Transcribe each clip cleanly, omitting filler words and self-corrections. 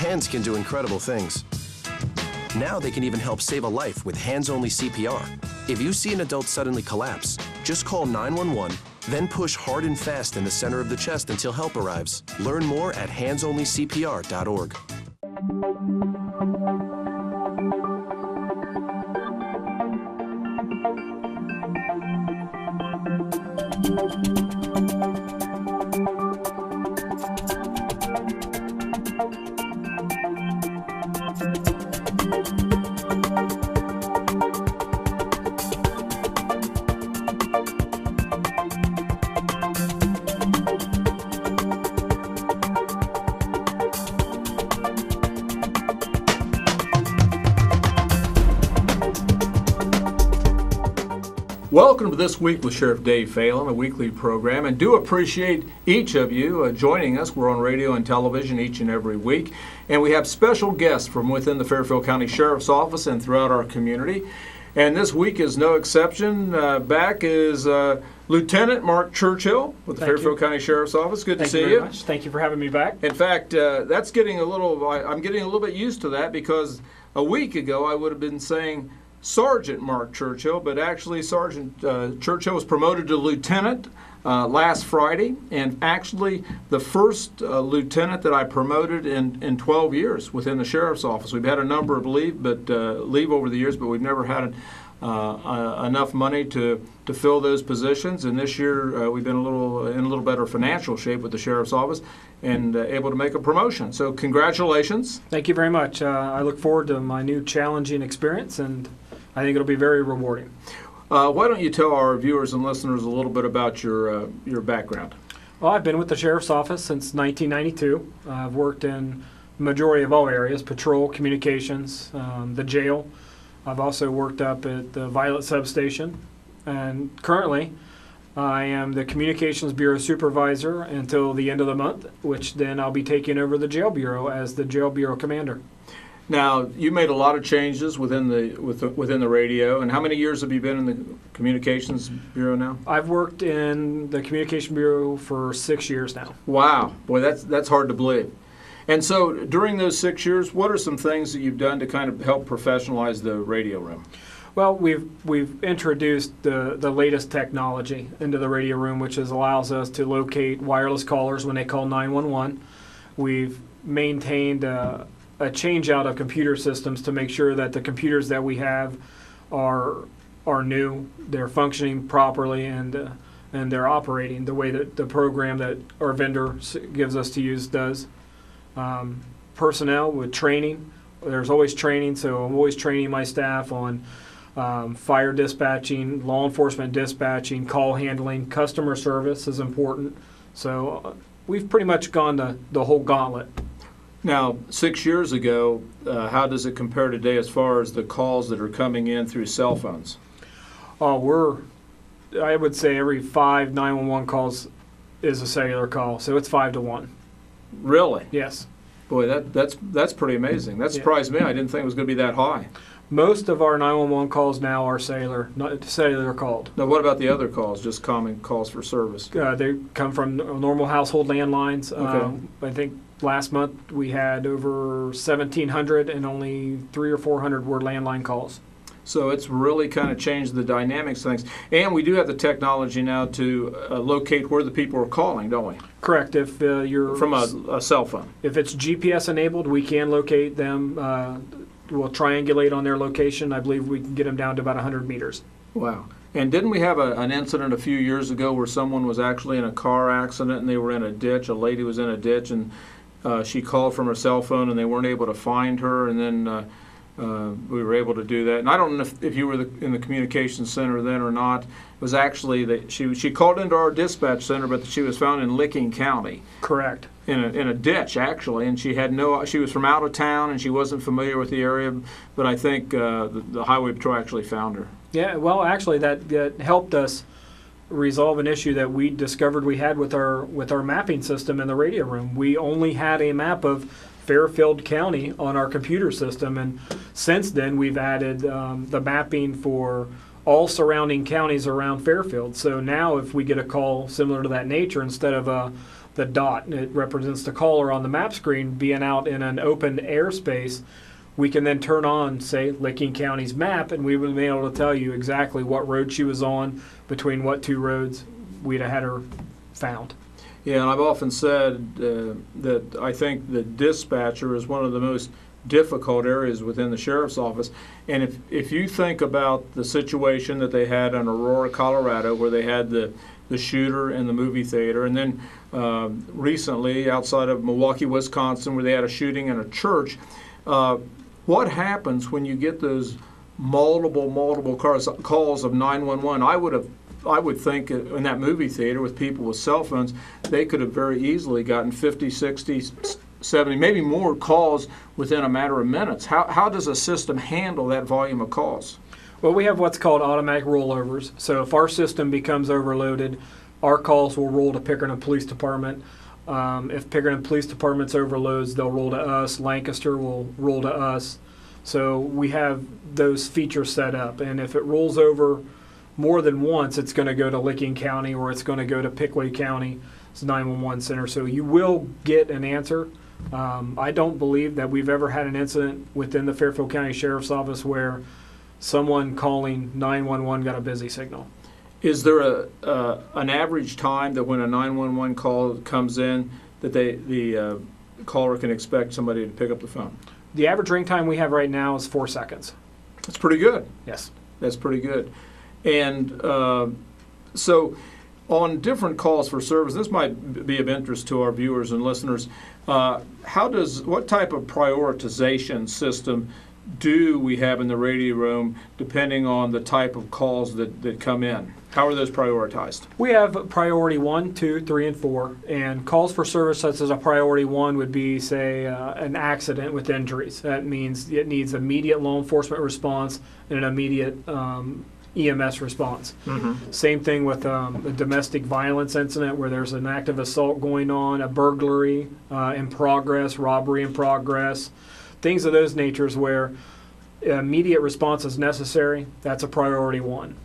Hands can do incredible things. Now they can even help save a life with hands-only CPR. If you see an adult suddenly collapse, just call 911, then push hard and fast in the center of the chest until help arrives. Learn more at handsonlycpr.org. Welcome to This Week with Sheriff Dave Phelan, a weekly program, and do appreciate each of you joining us. We're on radio and television each and every week, and we have special guests from within the Fairfield County Sheriff's Office and throughout our community. And this week is no exception. Back is Lieutenant Mark Churchill with the Fairfield County Sheriff's Office. Good to see you. Much. Thank you for having me back. In fact, that's getting I'm getting a little bit used to that, because a week ago I would have been saying Sergeant Mark Churchill, but actually Sergeant Churchill was promoted to lieutenant last Friday, and actually the first lieutenant that I promoted in 12 years within the Sheriff's Office. We've had a number of leave over the years, but we've never had enough money to fill those positions. And this year we've been in a little better financial shape with the Sheriff's Office and able to make a promotion. So congratulations. Thank you very much. I look forward to my new challenging experience, and I think it'll be very rewarding. Why don't you tell our viewers and listeners a little bit about your background? Well, I've been with the Sheriff's Office since 1992. I've worked in the majority of all areas: patrol, communications, the jail. I've also worked up at the Violet Substation, and currently I am the Communications Bureau Supervisor until the end of the month, which then I'll be taking over the Jail Bureau as the Jail Bureau Commander. Now, you made a lot of changes within the radio, and how many years have you been in the Communications Bureau now? I've worked in the Communication Bureau for 6 years now. Wow, boy, that's hard to believe. And so, during those 6 years, what are some things that you've done to kind of help professionalize the radio room? Well, we've introduced the latest technology into the radio room, which allows us to locate wireless callers when they call 911. We've maintained a change out of computer systems to make sure that the computers that we have are new, they're functioning properly, and they're operating the way that the program that our vendor gives us to use does. Personnel with training, there's always training, so I'm always training my staff on fire dispatching, law enforcement dispatching, call handling, customer service is important. So we've pretty much gone the whole gauntlet. Now, 6 years ago, how does it compare today as far as the calls that are coming in through cell phones? I would say every 5 911 calls is a cellular call, so it's 5 to 1. Really? Yes. Boy, that's pretty amazing. That surprised me. I didn't think it was going to be that high. Most of our 911 calls now are cellular called. Now, what about the other calls, just common calls for service? They come from normal household landlines. Okay. I think last month we had over 1,700, and only 300 or 400 were landline calls. So it's really kind of changed the dynamics of things. And we do have the technology now to locate where the people are calling, don't we? Correct. If you're from a cell phone. If it's GPS enabled, we can locate them. We'll triangulate on their location. I believe we can get them down to about 100 meters. Wow. And didn't we have an incident a few years ago where someone was actually in a car accident and they were in a ditch? A lady was in a ditch, and she called from her cell phone and they weren't able to find her, and then we were able to do that. And I don't know if you were in the communications center then or not. It was actually that she called into our dispatch center, but she was found in Licking County. Correct. In a ditch, actually, and she was from out of town and she wasn't familiar with the area, but I think the highway patrol actually found her. Yeah, well, actually that helped us resolve an issue that we discovered we had with our mapping system in the radio room. We only had a map of Fairfield County on our computer system, and since then we've added the mapping for all surrounding counties around Fairfield. So now if we get a call similar to that nature, instead of a the dot, and it represents the caller on the map screen being out in an open airspace, we can then turn on, say, Licking County's map, and we would be able to tell you exactly what road she was on, between what two roads we'd have had her found. Yeah, and I've often said that I think the dispatcher is one of the most difficult areas within the sheriff's office. And if you think about the situation that they had in Aurora, Colorado, where they had the shooter in the movie theater, and then recently outside of Milwaukee, Wisconsin, where they had a shooting in a church, what happens when you get those multiple calls of 911? I would think in that movie theater with people with cell phones, they could have very easily gotten 50, 60, 70, maybe more calls within a matter of minutes. How does a system handle that volume of calls? Well, we have what's called automatic rollovers. So if our system becomes overloaded, our calls will roll to Pickering Police Department. If Pickering Police Department's overloads, they'll roll to us. Lancaster will roll to us. So we have those features set up. And if it rolls over more than once, it's going to go to Licking County or it's going to go to Pickaway County's 911 center. So you will get an answer. I don't believe that we've ever had an incident within the Fairfield County Sheriff's Office where someone calling 911 got a busy signal. Is there an average time that when a 911 call comes in that the caller can expect somebody to pick up the phone? The average ring time we have right now is 4 seconds. That's pretty good. Yes. That's pretty good. And so on different calls for service, this might be of interest to our viewers and listeners, what type of prioritization system do we have in the radio room depending on the type of calls that come in? How are those prioritized? We have priority 1, 2, 3, and 4. And calls for service such as a priority 1 would be, say, an accident with injuries. That means it needs immediate law enforcement response and an immediate EMS response. Mm-hmm. Same thing with a domestic violence incident where there's an active assault going on, a burglary in progress, robbery in progress, things of those natures where immediate response is necessary. That's a priority 1.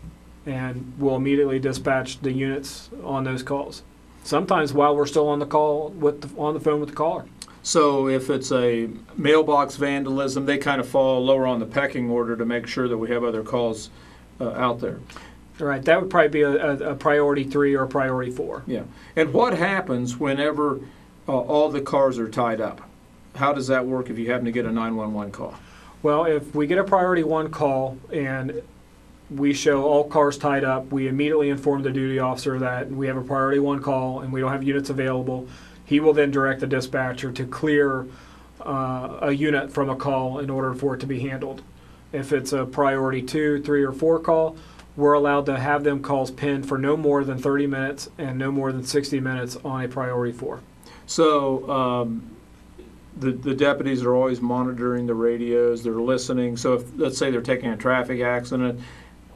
And we'll immediately dispatch the units on those calls. Sometimes while we're still on the call on the phone with the caller. So if it's a mailbox vandalism, they kind of fall lower on the pecking order to make sure that we have other calls out there. All right, that would probably be a priority 3 or a priority 4. Yeah. And what happens whenever all the cars are tied up? How does that work if you happen to get a 911 call? Well, if we get a priority 1 call and we show all cars tied up, we immediately inform the duty officer that we have a priority 1 call and we don't have units available. He will then direct the dispatcher to clear a unit from a call in order for it to be handled. If it's a priority 2, 3, or 4 call, we're allowed to have them calls pinned for no more than 30 minutes and no more than 60 minutes on a priority 4. So the deputies are always monitoring the radios, they're listening. So if, let's say they're taking a traffic accident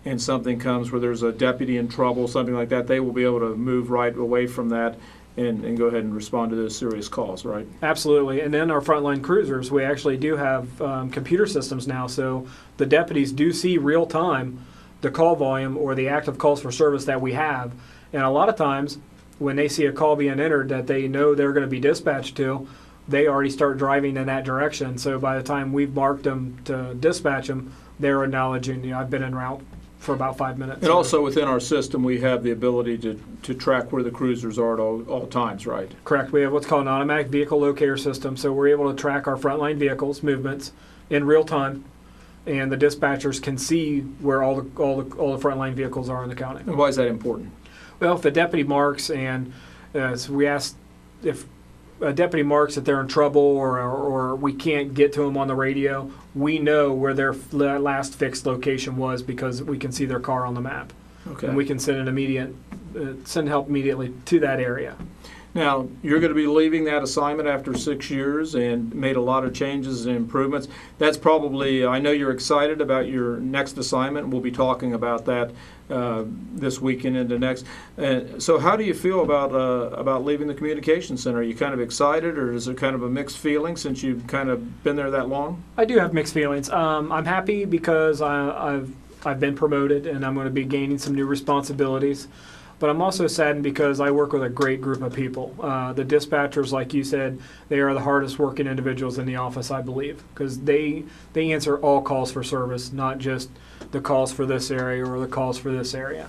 and something comes where there's a deputy in trouble, something like that, they will be able to move right away from that and go ahead and respond to those serious calls, right? Absolutely. And then our frontline cruisers, we actually do have computer systems now, so the deputies do see real time the call volume or the active calls for service that we have. And a lot of times when they see a call being entered that they know they're going to be dispatched to, they already start driving in that direction. So by the time we've marked them to dispatch them, they're acknowledging, I've been en route for about 5 minutes. And also within our system, we have the ability to track where the cruisers are at all times, right? Correct. We have what's called an automatic vehicle locator system, so we're able to track our frontline vehicles' movements in real time, and the dispatchers can see where all the frontline vehicles are in the county. And why is that important? Well, if the deputy marks and so we ask if a deputy marks that they're in trouble or we can't get to them on the radio, we know where their last fixed location was because we can see their car on the map. Okay. And we can send send help immediately to that area. Now, you're going to be leaving that assignment after 6 years and made a lot of changes and improvements. That's probably, I know you're excited about your next assignment. We'll be talking about that this weekend into next. So how do you feel about leaving the communication center? Are you kind of excited, or is it kind of a mixed feeling since you've kind of been there that long? I do have mixed feelings. I'm happy because I've been promoted and I'm going to be gaining some new responsibilities. But I'm also saddened because I work with a great group of people. The dispatchers, like you said, they are the hardest working individuals in the office, I believe, because they answer all calls for service, not just the calls for this area or the calls for this area.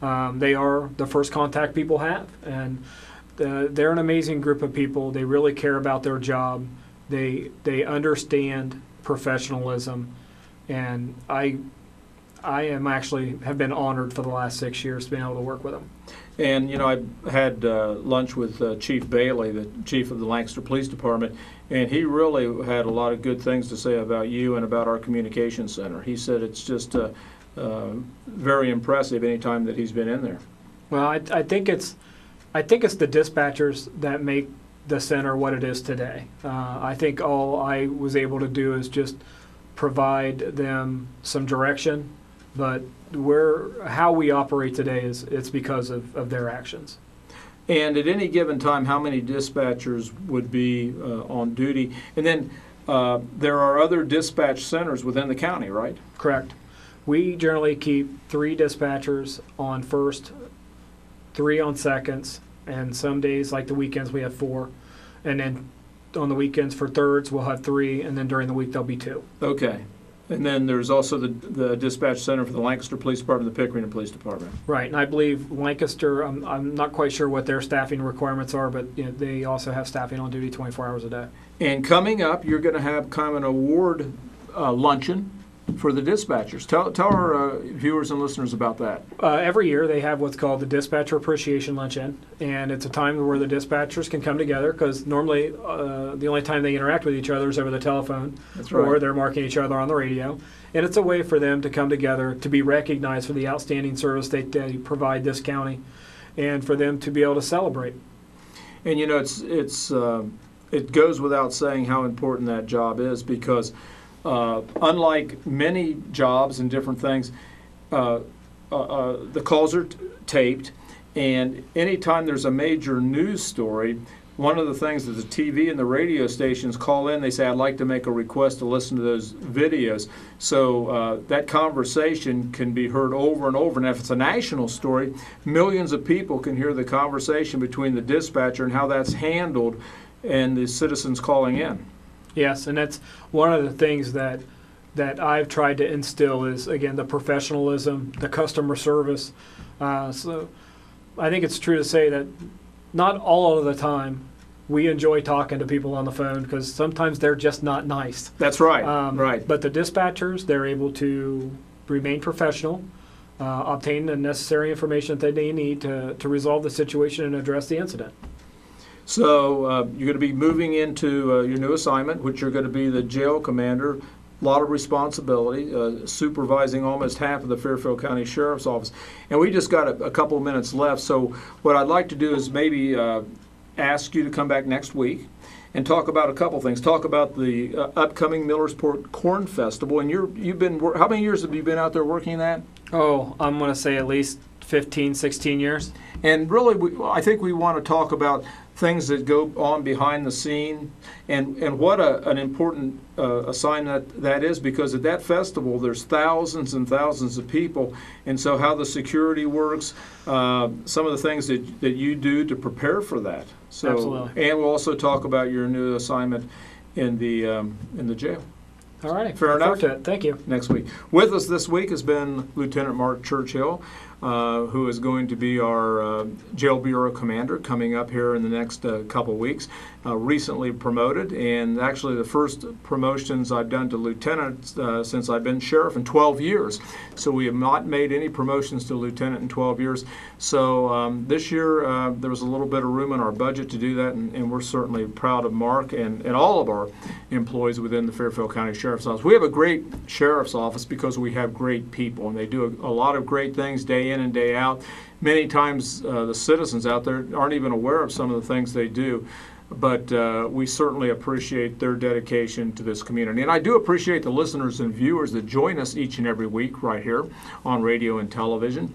They are the first contact people have, and they're an amazing group of people. They really care about their job. They understand professionalism, and I am actually have been honored for the last 6 years to be able to work with them. And, you know, I had lunch with Chief Bailey, the chief of the Lancaster Police Department, and he really had a lot of good things to say about you and about our communication center. He said it's just very impressive any time that he's been in there. Well, I think it's the dispatchers that make the center what it is today. I think all I was able to do is just provide them some direction, but how we operate today it's because of their actions. And at any given time, how many dispatchers would be on duty? And then there are other dispatch centers within the county, right? Correct. We generally keep 3 dispatchers on first, 3 on seconds, and some days, like the weekends, we have 4. And then on the weekends for thirds, we'll have 3, and then during the week there'll be 2. Okay. And then there's also the dispatch center for the Lancaster Police Department, the Pickering Police Department. Right, and I believe Lancaster, I'm not quite sure what their staffing requirements are, but you know, they also have staffing on duty 24 hours a day. And coming up, you're going to have kind of an award luncheon for the dispatchers. Tell our viewers and listeners about that. Every year they have what's called the Dispatcher Appreciation Luncheon, and it's a time where the dispatchers can come together because normally the only time they interact with each other is over the telephone. That's right. Or they're marking each other on the radio. And it's a way for them to come together to be recognized for the outstanding service they provide this county and for them to be able to celebrate. And you know, it goes without saying how important that job is because unlike many jobs and different things, the calls are taped, and anytime there's a major news story, one of the things that the TV and the radio stations call in, they say, I'd like to make a request to listen to those videos. So that conversation can be heard over and over, and if it's a national story, millions of people can hear the conversation between the dispatcher and how that's handled and the citizens calling in. Yes, and that's one of the things that I've tried to instill is, again, the professionalism, the customer service. So I think it's true to say that not all of the time we enjoy talking to people on the phone because sometimes they're just not nice. That's right, right. But the dispatchers, they're able to remain professional, obtain the necessary information that they need to resolve the situation and address the incident. So you're going to be moving into your new assignment, which you're going to be the jail commander. A lot of responsibility, supervising almost half of the Fairfield County Sheriff's Office. And we just got a couple of minutes left, so what I'd like to do is maybe ask you to come back next week and talk about a couple things. Talk about the upcoming Millersport Corn Festival. And you've been, how many years have you been out there working that? Oh, I'm going to say at least 15, 16 years. And really, I think we want to talk about things that go on behind the scene and what an important assignment that is, because at that festival there's thousands and thousands of people, and so how the security works, some of the things that you do to prepare for that. So, absolutely. And we'll also talk about your new assignment in the jail. All right. Fair enough. Thank you. Next week. With us this week has been Lieutenant Mark Churchill, who is going to be our Jail Bureau Commander coming up here in the next couple weeks. Recently promoted, and actually the first promotions I've done to lieutenant since I've been sheriff in 12 years. So we have not made any promotions to lieutenant in 12 years. So this year there was a little bit of room in our budget to do that, and we're certainly proud of Mark and all of our employees within the Fairfield County Sheriff's Office. We have a great sheriff's office because we have great people, and they do a lot of great things day in and day out. Many times the citizens out there aren't even aware of some of the things they do. But we certainly appreciate their dedication to this community. And I do appreciate the listeners and viewers that join us each and every week right here on radio and television.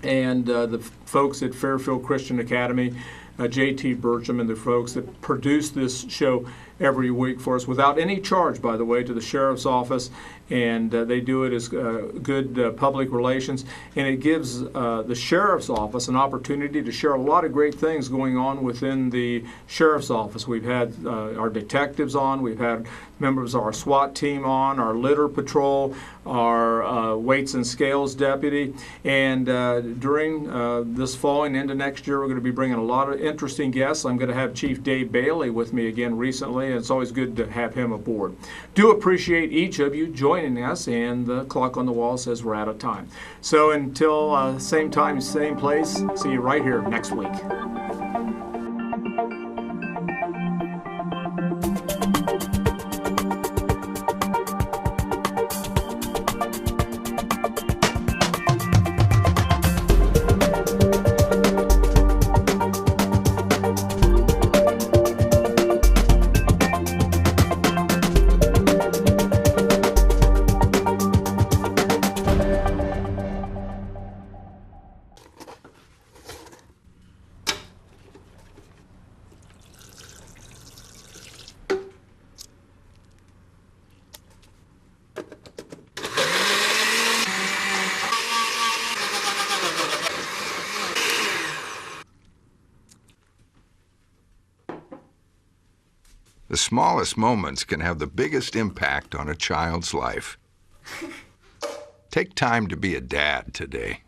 And the folks at Fairfield Christian Academy, J.T. Burcham, and the folks that produce this show every week for us without any charge, by the way, to the sheriff's office. And they do it as good public relations. And it gives the sheriff's office an opportunity to share a lot of great things going on within the sheriff's office. We've had our detectives on, we've had members of our SWAT team on, our litter patrol, our weights and scales deputy. And during this fall and into next year, we're going to be bringing a lot of interesting guests. I'm going to have Chief Dave Bailey with me again recently, and it's always good to have him aboard. Do appreciate each of you joining us, and the clock on the wall says we're out of time. So until same time, same place, see you right here next week. The smallest moments can have the biggest impact on a child's life. Take time to be a dad today.